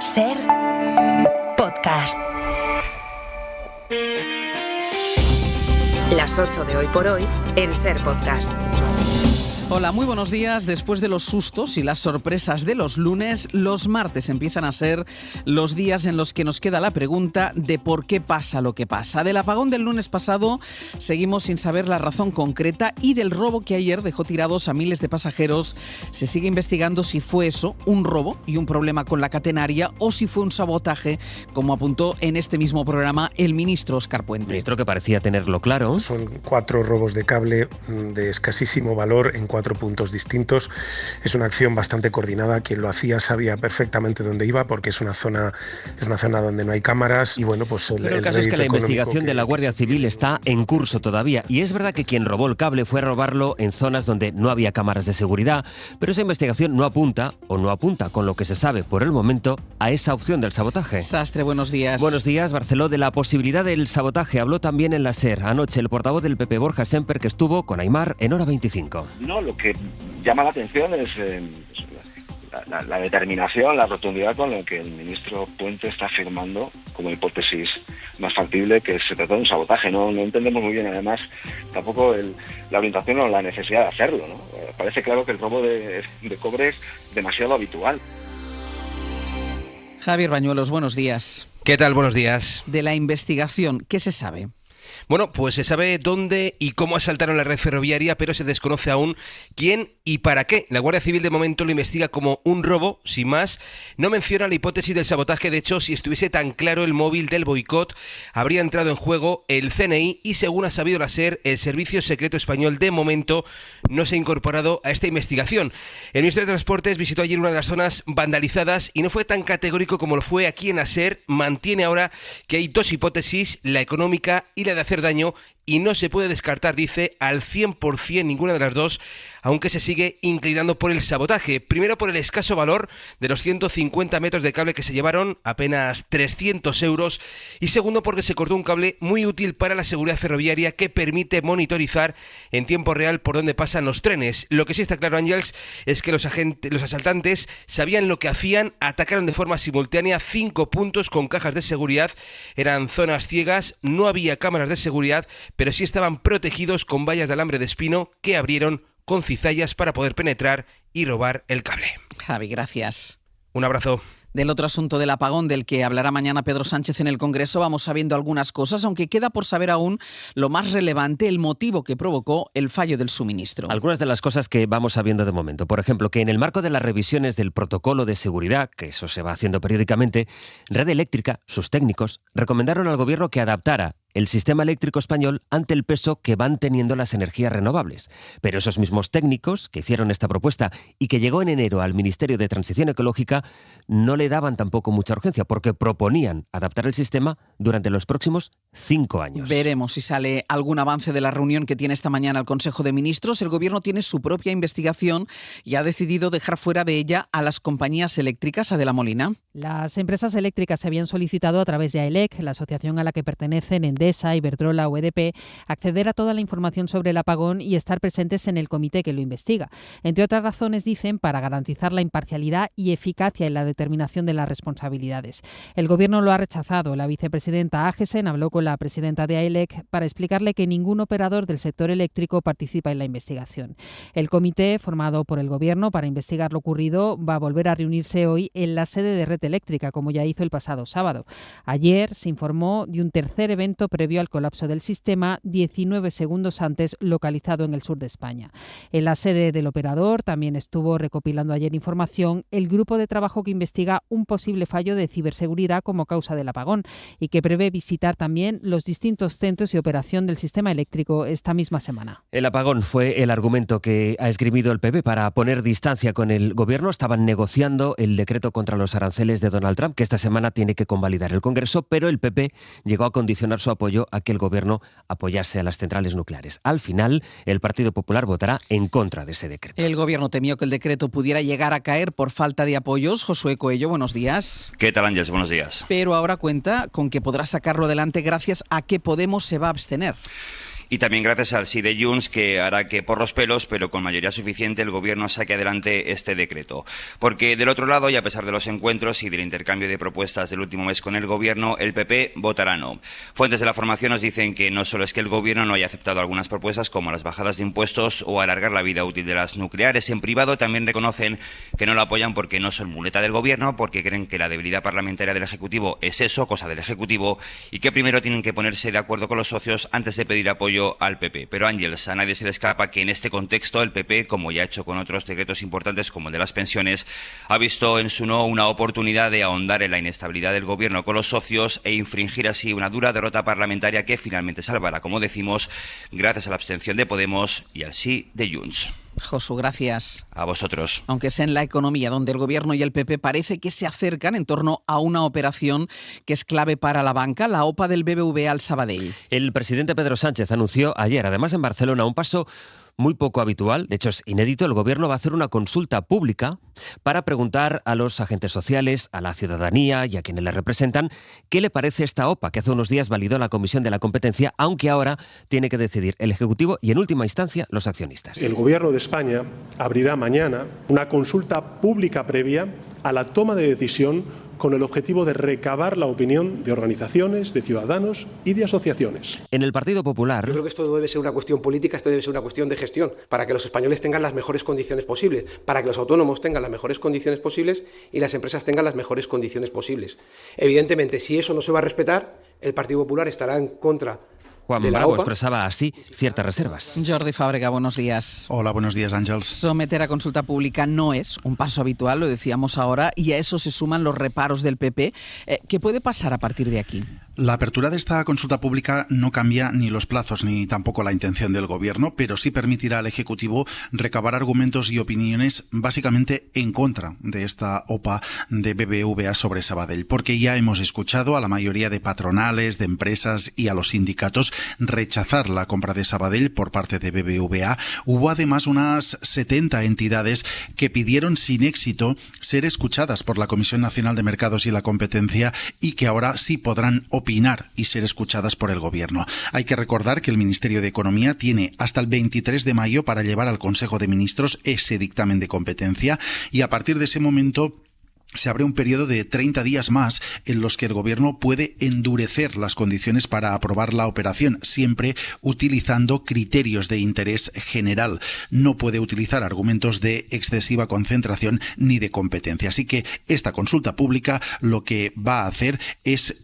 Ser Podcast. Las 8 de hoy por hoy en Ser Podcast. Hola, muy buenos días. Después de los sustos y las sorpresas de los lunes, los martes empiezan a ser los días en los que nos queda la pregunta de por qué pasa lo que pasa. Del apagón del lunes pasado seguimos sin saber la razón concreta y del robo que ayer dejó tirados a miles de pasajeros. Se sigue investigando si fue eso, un robo y un problema con la catenaria, o si fue un sabotaje, como apuntó en este mismo programa el ministro Óscar Puente. Ministro que parecía tenerlo claro. Son 4 robos de cable de escasísimo valor en 4 puntos distintos. Es una acción bastante coordinada. Quien lo hacía sabía perfectamente dónde iba, porque es una zona donde no hay cámaras y bueno, pues Pero el caso es que la investigación de la Guardia Civil está en curso todavía, y es verdad que quien robó el cable fue a robarlo en zonas donde no había cámaras de seguridad, pero esa investigación no apunta, con lo que se sabe por el momento, a esa opción del sabotaje. Sastre, buenos días. Buenos días, Barceló. De la posibilidad del sabotaje habló también en la SER anoche el portavoz del PP, Borja Semper, que estuvo con Aimar en Hora 25. No, lo que llama la atención es la determinación, la rotundidad con la que el ministro Puente está afirmando como hipótesis más factible que se trató de un sabotaje. No entendemos muy bien, además, tampoco la orientación o la necesidad de hacerlo, ¿no? Parece claro que el robo de cobre es demasiado habitual. Javier Bañuelos, buenos días. ¿Qué tal? Buenos días. De la investigación, ¿qué se sabe? Bueno, pues se sabe dónde y cómo asaltaron la red ferroviaria, pero se desconoce aún quién y para qué. La Guardia Civil de momento lo investiga como un robo, sin más. No menciona la hipótesis del sabotaje. De hecho, si estuviese tan claro el móvil del boicot, habría entrado en juego el CNI y, según ha sabido la SER, el Servicio Secreto Español de momento no se ha incorporado a esta investigación. El ministro de Transportes visitó ayer una de las zonas vandalizadas y no fue tan categórico como lo fue aquí en la SER. Mantiene ahora que hay 2 hipótesis, la económica y la de hacer daño, y no se puede descartar, dice, al 100% ninguna de las 2, aunque se sigue inclinando por el sabotaje. Primero, por el escaso valor de los 150 metros de cable que se llevaron, apenas 300 euros, y segundo, porque se cortó un cable muy útil para la seguridad ferroviaria que permite monitorizar en tiempo real por dónde pasan los trenes. Lo que sí está claro, Ángels, es que los asaltantes sabían lo que hacían, atacaron de forma simultánea 5 puntos con cajas de seguridad, eran zonas ciegas, no había cámaras de seguridad, pero sí estaban protegidos con vallas de alambre de espino que abrieron con cizallas para poder penetrar y robar el cable. Javi, gracias. Un abrazo. Del otro asunto del apagón del que hablará mañana Pedro Sánchez en el Congreso, vamos sabiendo algunas cosas, aunque queda por saber aún lo más relevante, el motivo que provocó el fallo del suministro. Algunas de las cosas que vamos sabiendo de momento. Por ejemplo, que en el marco de las revisiones del protocolo de seguridad, que eso se va haciendo periódicamente, Red Eléctrica, sus técnicos, recomendaron al gobierno que adaptara el sistema eléctrico español ante el peso que van teniendo las energías renovables. Pero esos mismos técnicos que hicieron esta propuesta y que llegó en enero al Ministerio de Transición Ecológica no le daban tampoco mucha urgencia, porque proponían adaptar el sistema durante los próximos 5 años. Veremos si sale algún avance de la reunión que tiene esta mañana el Consejo de Ministros. El Gobierno tiene su propia investigación y ha decidido dejar fuera de ella a las compañías eléctricas. Adela Molina. Las empresas eléctricas se habían solicitado a través de AELEC, la asociación a la que pertenecen Endesa, Iberdrola o EDP, acceder a toda la información sobre el apagón y estar presentes en el comité que lo investiga. Entre otras razones, dicen, para garantizar la imparcialidad y eficacia en la determinación de las responsabilidades. El Gobierno lo ha rechazado. La vicepresidenta Agesen habló con la presidenta de AELEC para explicarle que ningún operador del sector eléctrico participa en la investigación. El comité, formado por el Gobierno para investigar lo ocurrido, va a volver a reunirse hoy en la sede de Red Eléctrica, como ya hizo el pasado sábado. Ayer se informó de un tercer evento previo al colapso del sistema, 19 segundos antes, localizado en el sur de España. En la sede del operador también estuvo recopilando ayer información el grupo de trabajo que investiga un posible fallo de ciberseguridad como causa del apagón y que prevé visitar también los distintos centros y operación del sistema eléctrico esta misma semana. El apagón fue el argumento que ha esgrimido el PP para poner distancia con el Gobierno. Estaban negociando el decreto contra los aranceles de Donald Trump, que esta semana tiene que convalidar el Congreso, pero el PP llegó a condicionar su apoyo a que el Gobierno apoyase a las centrales nucleares. Al final, el Partido Popular votará en contra de ese decreto. El Gobierno temió que el decreto pudiera llegar a caer por falta de apoyos. Josué Coello, buenos días. ¿Qué tal, Ángels? Buenos días. Pero ahora cuenta con que podrá sacarlo adelante gracias a que Podemos se va a abstener. y también gracias al sí de Junts, que hará que por los pelos, pero con mayoría suficiente, el gobierno saque adelante este decreto. Porque del otro lado, y a pesar de los encuentros y del intercambio de propuestas del último mes con el gobierno, el PP votará no. Fuentes de la formación nos dicen que no solo es que el gobierno no haya aceptado algunas propuestas como las bajadas de impuestos o alargar la vida útil de las nucleares, en privado también reconocen que no lo apoyan porque no son muleta del gobierno, porque creen que la debilidad parlamentaria del Ejecutivo es eso, cosa del Ejecutivo, y que primero tienen que ponerse de acuerdo con los socios antes de pedir apoyo al PP. Pero Ángels, a nadie se le escapa que en este contexto el PP, como ya ha hecho con otros decretos importantes como el de las pensiones, ha visto en su no una oportunidad de ahondar en la inestabilidad del gobierno con los socios e infringir así una dura derrota parlamentaria que finalmente salvará, como decimos, gracias a la abstención de Podemos y al sí de Junts. Josu, gracias. A vosotros. Aunque sea en la economía, donde el Gobierno y el PP parece que se acercan en torno a una operación que es clave para la banca, la OPA del BBVA al Sabadell. El presidente Pedro Sánchez anunció ayer, además en Barcelona, un paso muy poco habitual, de hecho es inédito. El Gobierno va a hacer una consulta pública para preguntar a los agentes sociales, a la ciudadanía y a quienes le representan qué le parece esta OPA que hace unos días validó la Comisión de la Competencia, aunque ahora tiene que decidir el Ejecutivo y en última instancia los accionistas. El Gobierno de España abrirá mañana una consulta pública previa a la toma de decisión con el objetivo de recabar la opinión de organizaciones, de ciudadanos y de asociaciones. En el Partido Popular... Yo creo que esto debe ser una cuestión política, esto debe ser una cuestión de gestión, para que los españoles tengan las mejores condiciones posibles, para que los autónomos tengan las mejores condiciones posibles y las empresas tengan las mejores condiciones posibles. Evidentemente, si eso no se va a respetar, el Partido Popular estará en contra. Juan Bravo expresaba así ciertas reservas. Jordi Fàbrega, buenos días. Hola, buenos días, Ángels. Someter a consulta pública no es un paso habitual, lo decíamos ahora, y a eso se suman los reparos del PP. ¿Qué puede pasar a partir de aquí? La apertura de esta consulta pública no cambia ni los plazos ni tampoco la intención del Gobierno, pero sí permitirá al Ejecutivo recabar argumentos y opiniones básicamente en contra de esta OPA de BBVA sobre Sabadell, porque ya hemos escuchado a la mayoría de patronales, de empresas y a los sindicatos rechazar la compra de Sabadell por parte de BBVA. Hubo además unas 70 entidades que pidieron sin éxito ser escuchadas por la Comisión Nacional de Mercados y la Competencia y que ahora sí podrán opinar y ser escuchadas por el Gobierno. Hay que recordar que el Ministerio de Economía tiene hasta el 23 de mayo para llevar al Consejo de Ministros ese dictamen de competencia y a partir de ese momento se abre un periodo de 30 días más en los que el Gobierno puede endurecer las condiciones para aprobar la operación, siempre utilizando criterios de interés general. No puede utilizar argumentos de excesiva concentración ni de competencia. Así que esta consulta pública lo que va a hacer es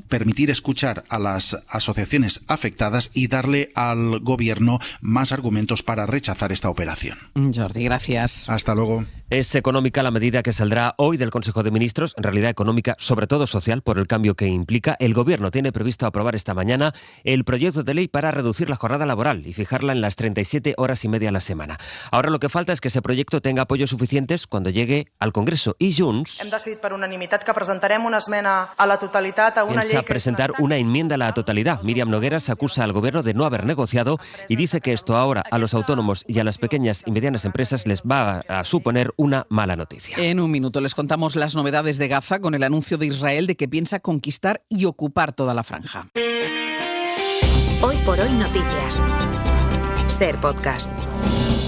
permitir escuchar a las asociaciones afectadas y darle al Gobierno más argumentos para rechazar esta operación. Jordi, gracias. Hasta luego. Es económica la medida que saldrá hoy del Consejo de Ministros, en realidad económica, sobre todo social, por el cambio que implica. El Gobierno tiene previsto aprobar esta mañana el proyecto de ley para reducir la jornada laboral y fijarla en las 37 horas y media a la semana. Ahora lo que falta es que ese proyecto tenga apoyos suficientes cuando llegue al Congreso. I Junts hem decidit per unanimitat que presentarem una esmena a la totalitat a una llei piensa presentar una enmienda a la totalidad. Míriam Nogueras acusa al Gobierno de no haber negociado y dice que esto ahora a los autónomos y a las pequeñas y medianas empresas les va a suponer una mala noticia. En un minuto les contamos las novedades de Gaza con el anuncio de Israel de que piensa conquistar y ocupar toda la franja. Hoy por hoy noticias. Ser Podcast.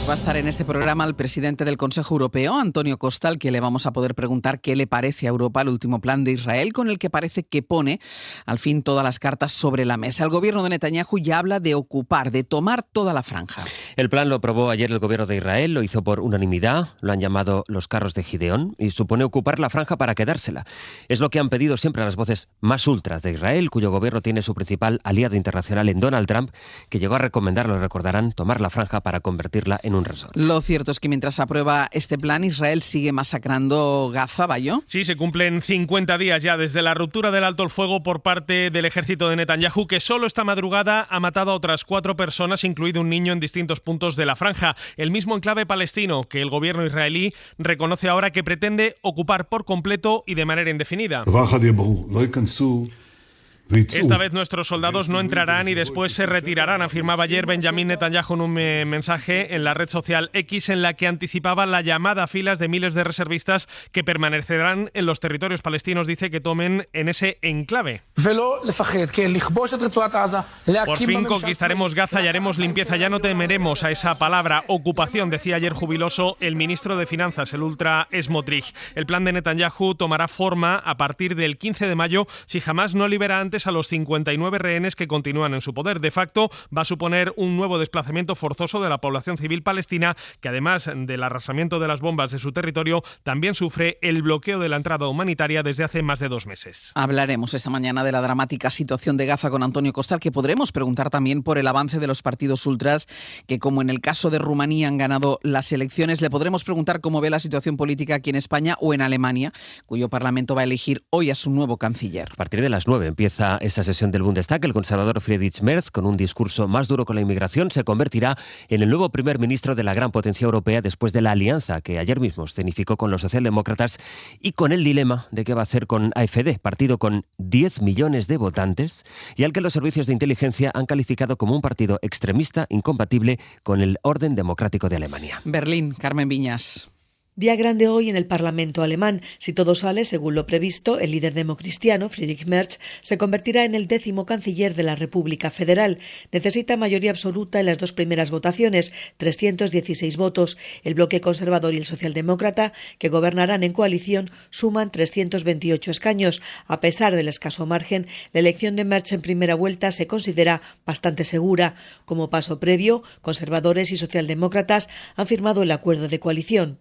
Va a estar en este programa el presidente del Consejo Europeo, Antonio Costa, al que le vamos a poder preguntar qué le parece a Europa el último plan de Israel, con el que parece que pone al fin todas las cartas sobre la mesa. El gobierno de Netanyahu ya habla de ocupar, de tomar toda la franja. El plan lo aprobó ayer el gobierno de Israel, lo hizo por unanimidad, lo han llamado los carros de Gideón y supone ocupar la franja para quedársela. Es lo que han pedido siempre las voces más ultras de Israel, cuyo gobierno tiene su principal aliado internacional en Donald Trump, que llegó a recomendar, lo recordarán, tomar la franja para convertirla en un resort. Lo cierto es que mientras aprueba este plan, Israel sigue masacrando Gaza, ¿Bayo? Sí, se cumplen 50 días ya desde la ruptura del alto el fuego por parte del ejército de Netanyahu, que solo esta madrugada ha matado a otras 4 personas, incluido un niño, en distintos puntos de la franja. El mismo enclave palestino que el gobierno israelí reconoce ahora que pretende ocupar por completo y de manera indefinida. Esta vez nuestros soldados no entrarán y después se retirarán, afirmaba ayer Benjamin Netanyahu en un mensaje en la red social X en la que anticipaba la llamada a filas de miles de reservistas que permanecerán en los territorios palestinos, dice, que tomen en ese enclave. Por fin conquistaremos Gaza y haremos limpieza, ya no temeremos a esa palabra ocupación, decía ayer jubiloso el ministro de Finanzas, el ultra Smotrich. El plan de Netanyahu tomará forma a partir del 15 de mayo si Hamás no libera antes a los 59 rehenes que continúan en su poder. De facto, va a suponer un nuevo desplazamiento forzoso de la población civil palestina, que además del arrasamiento de las bombas de su territorio, también sufre el bloqueo de la entrada humanitaria desde hace más de 2 meses. Hablaremos esta mañana de la dramática situación de Gaza con Antonio Costal, que podremos preguntar también por el avance de los partidos ultras, que como en el caso de Rumanía han ganado las elecciones. Le podremos preguntar cómo ve la situación política aquí en España o en Alemania, cuyo Parlamento va a elegir hoy a su nuevo canciller. A partir de las 9 empieza esa sesión del Bundestag. El conservador Friedrich Merz, con un discurso más duro con la inmigración, se convertirá en el nuevo primer ministro de la gran potencia europea después de la alianza que ayer mismo escenificó con los socialdemócratas y con el dilema de qué va a hacer con AfD, partido con 10 millones de votantes y al que los servicios de inteligencia han calificado como un partido extremista incompatible con el orden democrático de Alemania. Berlín, Carmen Viñas. Día grande hoy en el Parlamento alemán. Si todo sale según lo previsto, el líder democristiano, Friedrich Merz, se convertirá en el 10º canciller de la República Federal. Necesita mayoría absoluta en las 2 primeras votaciones, 316 votos. El bloque conservador y el socialdemócrata, que gobernarán en coalición, suman 328 escaños. A pesar del escaso margen, la elección de Merz en primera vuelta se considera bastante segura. Como paso previo, conservadores y socialdemócratas han firmado el acuerdo de coalición.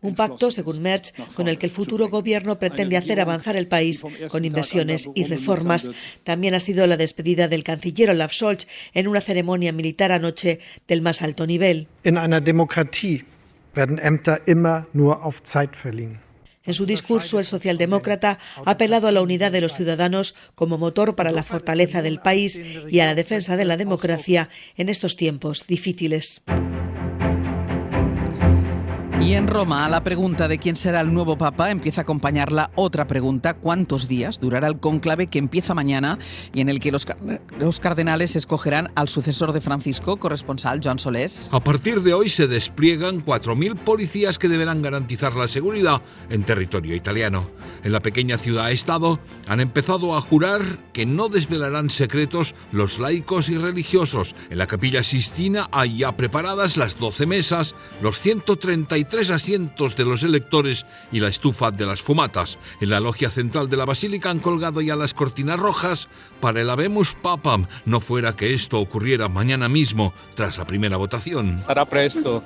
Un pacto, según Merz, con el que el futuro gobierno pretende hacer avanzar el país con inversiones y reformas. También ha sido la despedida del canciller Olaf Scholz en una ceremonia militar anoche del más alto nivel. En einer Demokratie werden Ämter immer nur auf Zeit verliehen. En su discurso, el socialdemócrata ha apelado a la unidad de los ciudadanos como motor para la fortaleza del país y a la defensa de la democracia en estos tiempos difíciles. Y en Roma, a la pregunta de quién será el nuevo papa, empieza a acompañarla otra pregunta: ¿cuántos días durará el cónclave que empieza mañana y en el que los cardenales escogerán al sucesor de Francisco? Corresponsal Joan Solés. A partir de hoy se despliegan 4.000 policías que deberán garantizar la seguridad en territorio italiano. En la pequeña ciudad-estado han empezado a jurar que no desvelarán secretos los laicos y religiosos. En la Capilla Sistina hay ya preparadas las 12 mesas, los 133 asientos de los electores y la estufa de las fumatas. En la logia central de la basílica han colgado ya las cortinas rojas para el Habemus Papam, no fuera que esto ocurriera mañana mismo tras la primera votación. Será presto.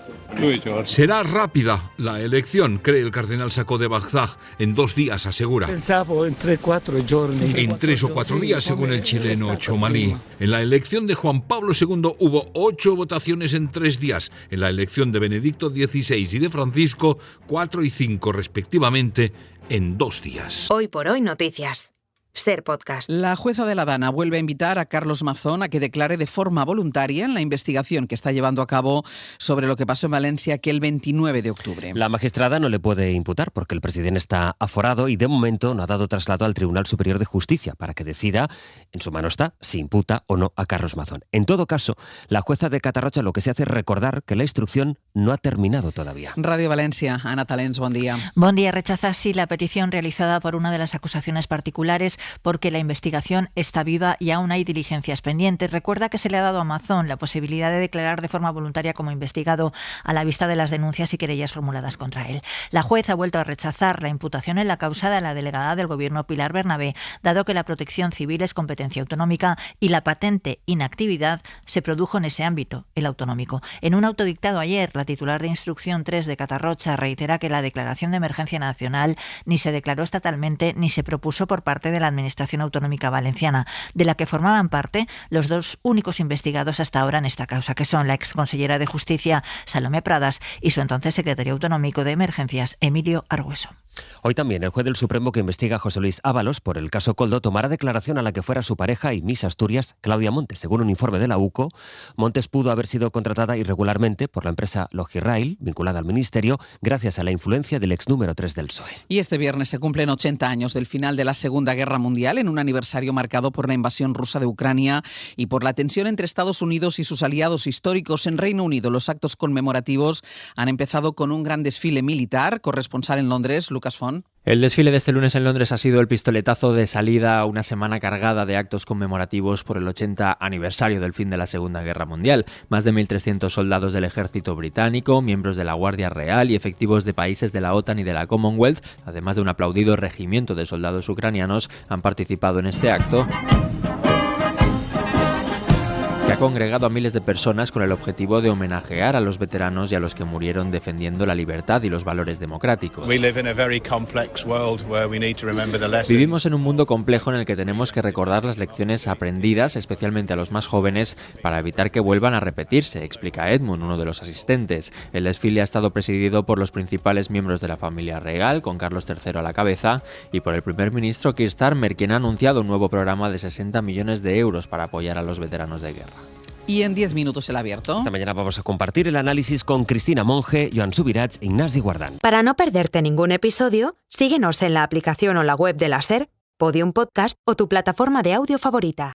Será rápida la elección, cree el cardenal Sacco de Bagdad. En 2 días, asegura. Pensaba en 3-4 giorni. En 3 o 4 días, según el chileno Chomalí. En la elección de Juan Pablo II hubo 8 votaciones en 3 días. En la elección de Benedicto XVI y de Francisco, 4 y 5 respectivamente, en 2 días. Hoy por hoy noticias. Ser Podcast. La jueza de la Dana vuelve a invitar a Carlos Mazón a que declare de forma voluntaria en la investigación que está llevando a cabo sobre lo que pasó en Valencia aquel 29 de octubre. La magistrada no le puede imputar porque el presidente está aforado y de momento no ha dado traslado al Tribunal Superior de Justicia para que decida, en su mano está, si imputa o no a Carlos Mazón. En todo caso, la jueza de Catarroja lo que se hace es recordar que la instrucción no ha terminado todavía. Radio Valencia, Ana Talens, buen día. Buen día. Rechaza así la petición realizada por una de las acusaciones particulares porque la investigación está viva y aún hay diligencias pendientes. Recuerda que se le ha dado a Mazón la posibilidad de declarar de forma voluntaria como investigado a la vista de las denuncias y querellas formuladas contra él. La juez ha vuelto a rechazar la imputación en la causa de la delegada del Gobierno Pilar Bernabé, dado que la protección civil es competencia autonómica y la patente inactividad se produjo en ese ámbito, el autonómico. En un auto dictado ayer, la titular de Instrucción 3 de Catarroja reitera que la declaración de emergencia nacional ni se declaró estatalmente ni se propuso por parte de la Administración Autonómica Valenciana, de la que formaban parte los 2 únicos investigados hasta ahora en esta causa, que son la exconsellera de Justicia, Salomé Pradas, y su entonces secretario autonómico de Emergencias, Emilio Argüeso. Hoy también el juez del Supremo que investiga a José Luis Ábalos por el caso Koldo tomará declaración a la que fuera su pareja y Miss Asturias, Claudia Montes. Según un informe de la UCO, Montes pudo haber sido contratada irregularmente por la empresa Logirail, vinculada al Ministerio, gracias a la influencia del ex número 3 del PSOE. Y este viernes se cumplen 80 años del final de la Segunda Guerra Mundial, en un aniversario marcado por la invasión rusa de Ucrania y por la tensión entre Estados Unidos y sus aliados históricos. En Reino Unido, los actos conmemorativos han empezado con un gran desfile militar. Corresponsal en Londres, Lucas Font. El desfile de este lunes en Londres ha sido el pistoletazo de salida a una semana cargada de actos conmemorativos por el 80 aniversario del fin de la Segunda Guerra Mundial. Más de 1.300 soldados del ejército británico, miembros de la Guardia Real y efectivos de países de la OTAN y de la Commonwealth, además de un aplaudido regimiento de soldados ucranianos, han participado en este acto, que ha congregado a miles de personas con el objetivo de homenajear a los veteranos y a los que murieron defendiendo la libertad y los valores democráticos. Vivimos en un mundo complejo en el que tenemos que recordar las lecciones aprendidas, especialmente a los más jóvenes, para evitar que vuelvan a repetirse, explica Edmund, uno de los asistentes. El desfile ha estado presidido por los principales miembros de la familia real, con Carlos III a la cabeza, y por el primer ministro Keir Starmer, quien ha anunciado un nuevo programa de 60 millones de euros para apoyar a los veteranos de guerra. Y en 10 minutos el abierto. Esta mañana vamos a compartir el análisis con Cristina Monge, Joan Subirats e Ignasi Guardán. Para no perderte ningún episodio, síguenos en la aplicación o la web de la SER, Podium Podcast o tu plataforma de audio favorita.